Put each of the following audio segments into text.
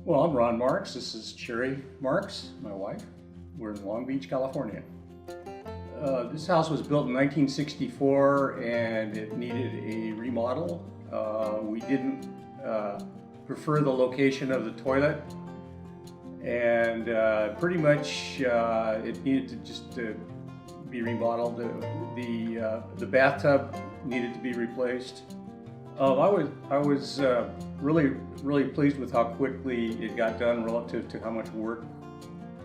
Well, I'm Ron Marks. This is Cherry Marks, my wife. We're in Long Beach, California. This house was built in 1964 and it needed a remodel. We didn't prefer the location of the toilet, and pretty much it needed to just be remodeled. The bathtub needed to be replaced. I was really pleased with how quickly it got done relative to how much work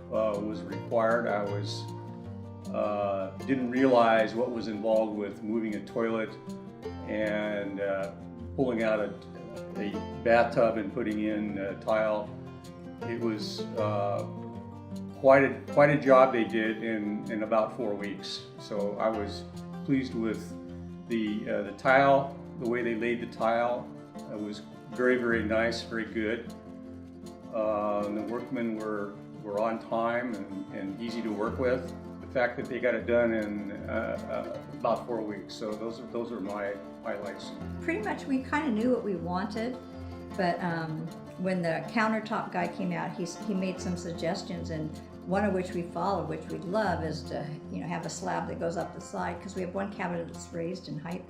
was required. I didn't realize what was involved with moving a toilet and pulling out a bathtub and putting in tile. It was quite a job they did in about 4 weeks. So I was pleased with the tile. The way they laid the tile was very nice, very good. The workmen were on time and easy to work with. The fact that they got it done in about 4 weeks. So those are my highlights. Pretty much we kind of knew what we wanted, but when the countertop guy came out, he made some suggestions, and one of which we followed, which we love, is to have a slab that goes up the side, because we have one cabinet that's raised in height.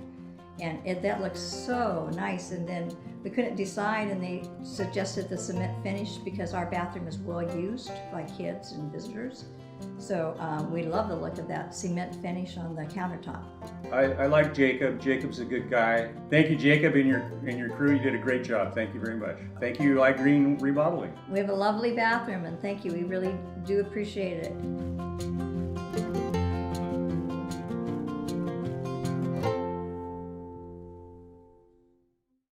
And that looks so nice. And then we couldn't decide, and they suggested the cement finish because our bathroom is well used by kids and visitors. So we love the look of that cement finish on the countertop. I like Jacob. Jacob's a good guy. Thank you, Jacob, and your crew. You did a great job. Thank you very much. Thank you, iGreen Remodeling. We have a lovely bathroom, and thank you. We really do appreciate it.